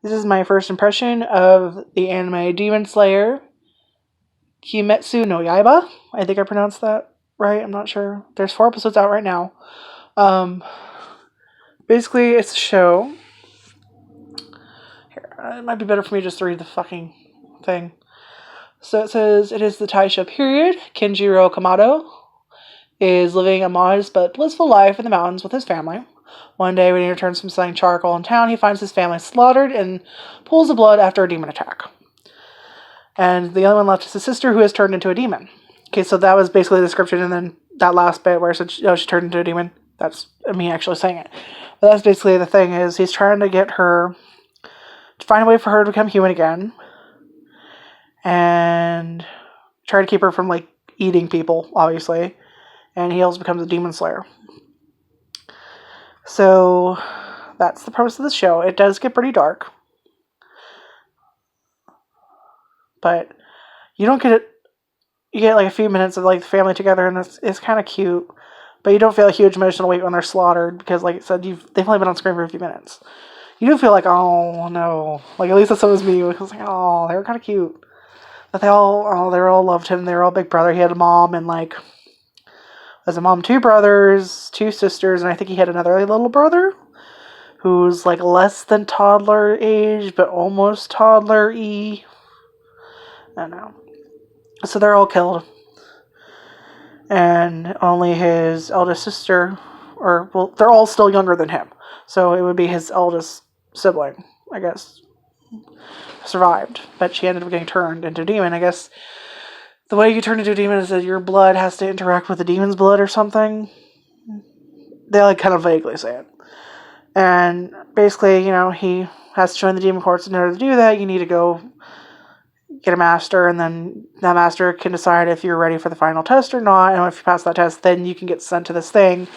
This is my first impression of the anime Demon Slayer, Kimetsu no Yaiba. I think I pronounced that right. I'm not sure. There's 4 episodes out right now. Um, Basically, it's a show. Here, it might be better for me just to read the fucking thing. So it says, it is the Taisha period. Kenjiro Kamado is living a modest but blissful life in the mountains with his family. One day, when he returns from selling charcoal in town, he finds his family slaughtered and pulls the blood after a demon attack. And the only one left is his sister, who has turned into a demon. Okay, so that was basically the description, and then that last bit where it said, oh, she turned into a demon, that's me actually saying it. But that's basically the thing, is he's trying to get her, to find a way for her to become human again, and try to keep her from, like, eating people, obviously. And he also becomes a demon slayer. So, that's the premise of the show. It does get pretty dark. But you don't get it. You get like a few minutes of like the family together, and it's kind of cute. But you don't feel a huge emotional weight when they're slaughtered, because, like I said, they've only been on screen for a few minutes. You do feel like, oh no, like at least that's what it was me. It was like, oh, they were kind of cute. But they all loved him. They were all big brother. He had a mom and like, as a mom, 2 brothers, 2 sisters, and I think he had another little brother who's like less than toddler age, but almost toddler-y. I don't know. So they're all killed. And only his eldest sister, they're all still younger than him. So it would be his eldest sibling, I guess, survived. But she ended up getting turned into a demon. I guess the way you turn into a demon is that your blood has to interact with the demon's blood or something. They like kind of vaguely say it. And basically, he has to join the demon courts. In order to do that, you need to go get a master, and then that master can decide if you're ready for the final test or not, and if you pass that test, then you can get sent to this thing.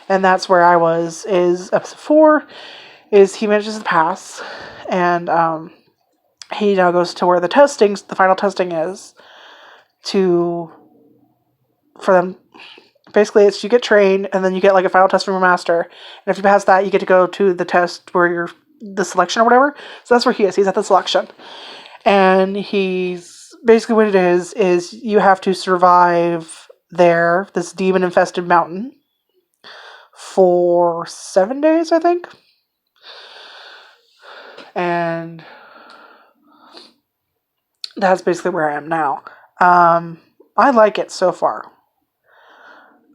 And that's where I was, is episode 4, is he manages to pass, and he now goes to where the final testing is, for them. Basically, it's you get trained, and then you get like a final test from your master, and if you pass that, you get to go to the test where you're, the selection or whatever. So that's where he is. He's at the selection. And he's basically, what it is you have to survive this demon-infested mountain, for 7 days, I think. And that's basically where I am now. I like it so far.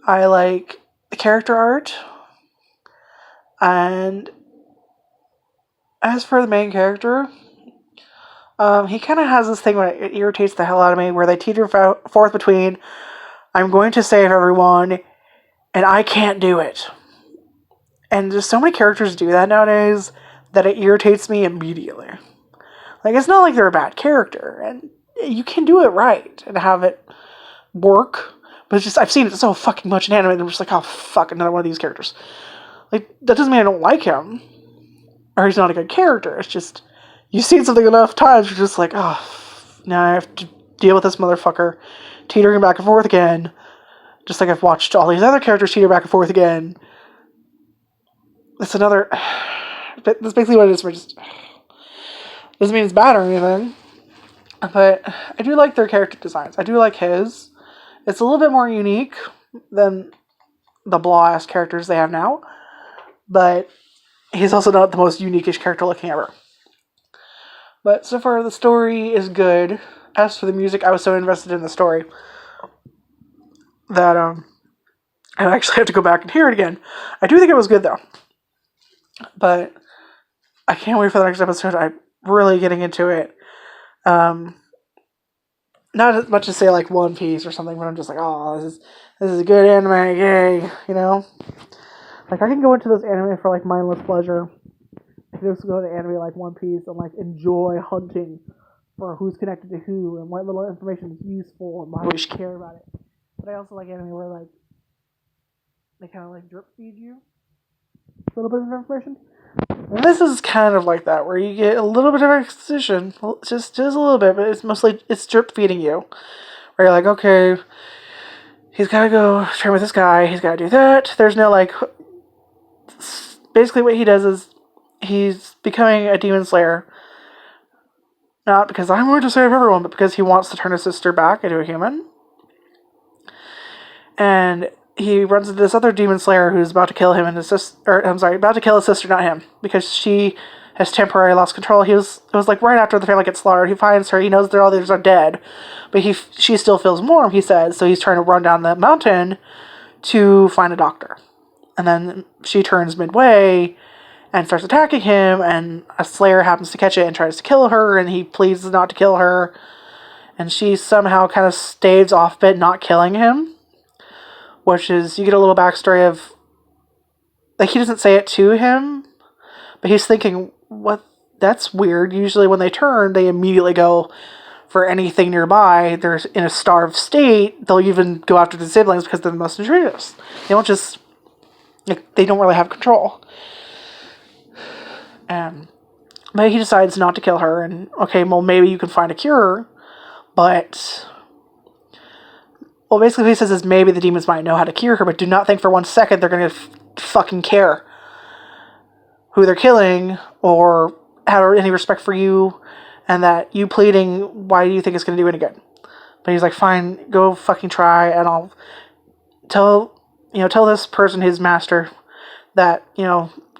I like the character art. And as for the main character, he kind of has this thing where it irritates the hell out of me, where they teeter forth between, I'm going to save everyone, and I can't do it. And there's so many characters do that nowadays that it irritates me immediately. Like, it's not like they're a bad character, and you can do it right and have it work, but it's just, I've seen it so fucking much in anime, and I'm just like, oh fuck, another one of these characters. Like, that doesn't mean I don't like him, or he's not a good character. It's just, you've seen something enough times, you're just like, oh, now I have to deal with this motherfucker teetering back and forth again. Just like I've watched all these other characters teeter back and forth again. That's basically what it is. Doesn't mean it's bad or anything. But I do like their character designs. I do like his. It's a little bit more unique than the blah-ass characters they have now. But he's also not the most unique-ish character looking ever. But so far, the story is good. As for the music, I was so invested in the story that I actually have to go back and hear it again. I do think it was good, though. But I can't wait for the next episode. I'm really getting into it. Not as much as say like One Piece or something, but I'm just like, oh, this is a good anime, yay, Like, I can go into this anime for like mindless pleasure. I can just go to anime like One Piece and like enjoy hunting for who's connected to who and what little information is useful and why we should care about it. But I also like anime where like they kind of like drip feed you a little bit of information. And this is kind of like that, where you get a little bit of exposition, just a little bit, but it's drip feeding you. Where you're like, okay, he's got to go train with this guy, he's got to do that. There's no like, basically what he does is he's becoming a demon slayer Not because I'm going to save everyone, but because he wants to turn his sister back into a human. And he runs into this other demon slayer who's about to kill him and his sister. About to kill his sister, not him, because she has temporarily lost control. It was like right after the family gets slaughtered. He finds her. He knows that all the others are dead, but she still feels warm. He says so. He's trying to run down the mountain to find a doctor, and then she turns midway and starts attacking him. And a slayer happens to catch it and tries to kill her, and he pleads not to kill her, and she somehow kind of staves off a bit, not killing him. Which is, you get a little backstory of, like, he doesn't say it to him, but he's thinking, what, that's weird. Usually when they turn, they immediately go for anything nearby. They're in a starved state. They'll even go after the siblings because they're the most intruders. They don't just, like, they don't really have control. But he decides not to kill her, and, okay, well, maybe you can find a cure, but... Well, basically what he says is maybe the demons might know how to cure her, but do not think for 1 second they're going to fucking care who they're killing or have any respect for you, and that you pleading, why do you think it's going to do any good? But he's like, fine, go fucking try, and I'll tell this person, his master, that,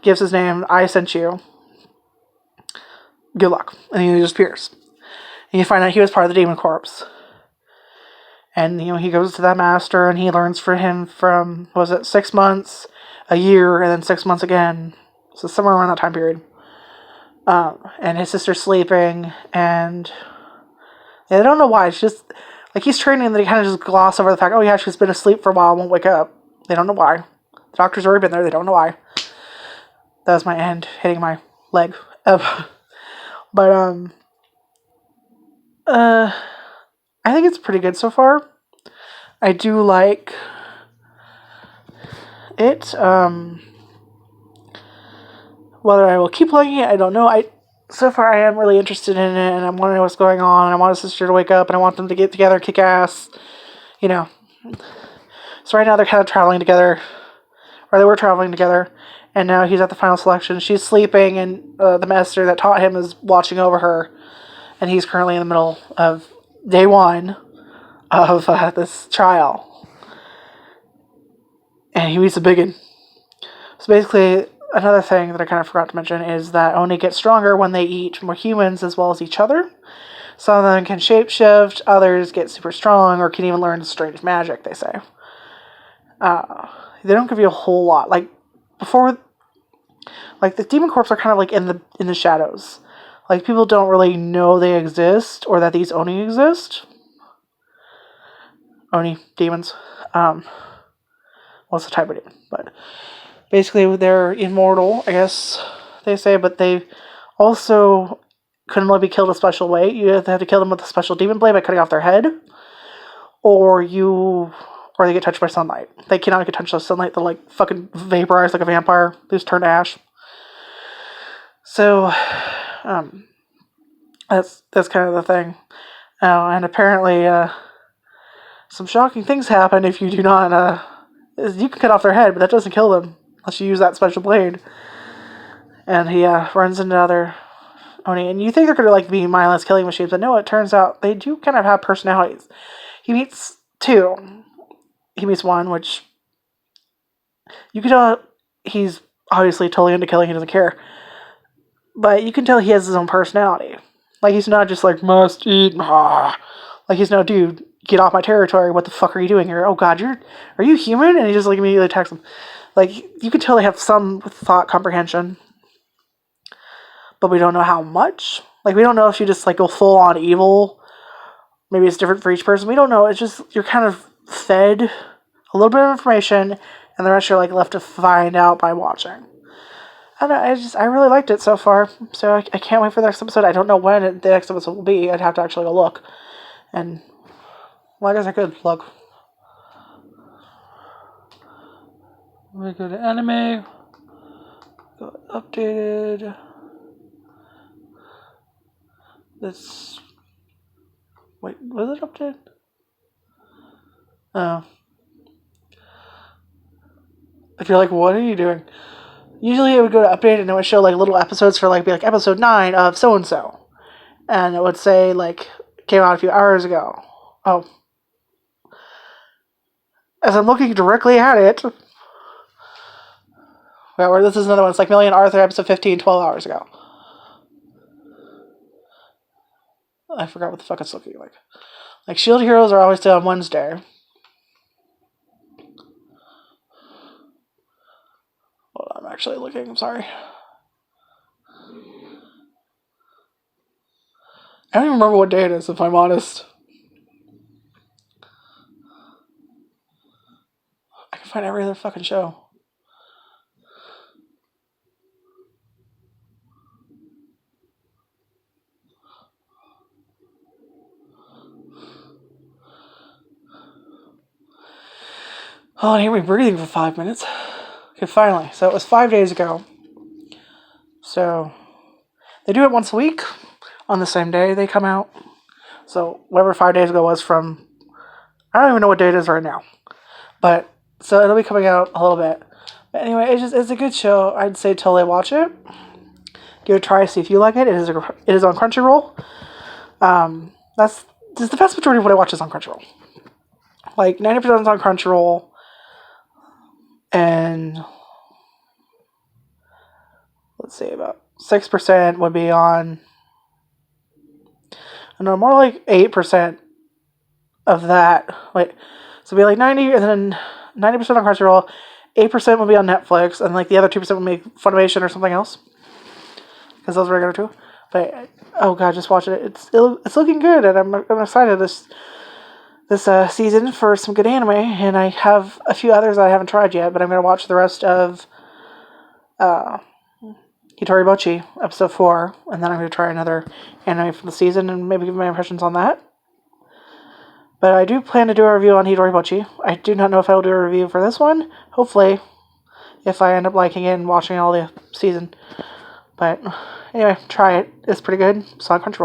gives his name, I sent you. Good luck. And he disappears. And you find out he was part of the demon corps. And, he goes to that master and he learns for him from, 6 months, a year, and then 6 months again. So somewhere around that time period. And his sister's sleeping, and they don't know why. It's just, like, he's training and they kind of just gloss over the fact, oh yeah, she's been asleep for a while, won't wake up. They don't know why. The doctor's already been there, they don't know why. That was my hand hitting my leg. But, I think it's pretty good so far. I do like it. Whether I will keep playing it, I don't know. So far I am really interested in it, and I want to know what's going on, and I want his sister to wake up, and I want them to get together and kick ass. So right now they're kind of traveling together, or they were traveling together, and now he's at the final selection. She's sleeping, and the master that taught him is watching over her, and he's currently in the middle of day 1 of this trial. And he meets a biggin. So basically, another thing that I kind of forgot to mention is that Oni gets stronger when they eat more humans as well as each other. Some of them can shapeshift, others get super strong, or can even learn strange magic, they say. They don't give you a whole lot. Like, before, like, the demon corps are kind of like in the shadows. Like, people don't really know they exist, or that these Oni exist. Oni, demons. What's the type of demon? But basically, they're immortal, I guess they say, but they also couldn't only be killed a special way. You have to kill them with a special demon blade by cutting off their head, or they get touched by sunlight. They cannot get touched by sunlight. They'll, like, fucking vaporize like a vampire. They just turn to ash. So, that's kind of the thing. And apparently, some shocking things happen if you do not, you can cut off their head, but that doesn't kill them, unless you use that special blade. And he, runs into other Oni, and you think they're gonna, like, be mindless killing machines, but no, it turns out they do kind of have personalities. He meets 2. He meets one, which, you can tell he's obviously totally into killing, he doesn't care. But you can tell he has his own personality. Like, he's not just like, must eat, like, he's no, dude, get off my territory, what the fuck are you doing here? Oh god, are you human? And he just, like, immediately attacks him. Like, you can tell they have some thought comprehension. But we don't know how much. Like, we don't know if she just, like, go full on evil. Maybe it's different for each person. We don't know. It's just, you're kind of fed a little bit of information, and the rest you're, like, left to find out by watching. I really liked it so far, so I can't wait for the next episode. I don't know when the next episode will be. I'd have to actually go look. And, well, I guess I could look. Let me go to anime. Go updated. Wait, was it updated? Oh. If you're like, what are you doing? Usually it would go to update and it would show, like, little episodes for, like, be like episode 9 of so-and-so. and it would say, like, came out a few hours ago. Oh. As I'm looking directly at it, well, this is another one. It's like Million Arthur episode 15, 12 hours ago. I forgot what the fuck it's looking like. Like, Shield Heroes are always due on Wednesday. Hold on, I'm actually looking. I'm sorry. I don't even remember what day it is, if I'm honest. I can find every other fucking show. Oh, I hear me breathing for 5 minutes. Okay, finally. So it was 5 days ago. So they do it once a week on the same day they come out. So whatever 5 days ago was from, I don't even know what day it is right now. But so it'll be coming out a little bit. But anyway, it's a good show. I'd say totally watch it. Give it a try, see if you like it. It is on Crunchyroll. That's the vast majority of what I watch is on Crunchyroll. Like 90% is on Crunchyroll. And let's see, about 6% would be on, no, more like 8% of that. Wait, so it'd be like 90, and then 90% on Crunchyroll, 8% would be on Netflix, and like the other 2% would be Funimation or something else, because those are regular too. But oh god, just watch it. It's looking good, and I'm excited this season for some good anime, and I have a few others that I haven't tried yet, but I'm going to watch the rest of Hitoribochi, episode 4, and then I'm going to try another anime from the season and maybe give my impressions on that. But I do plan to do a review on Hitoribochi. I do not know if I will do a review for this one. Hopefully, if I end up liking it and watching all the season. But anyway, try it. It's pretty good. It's on Crunchyroll.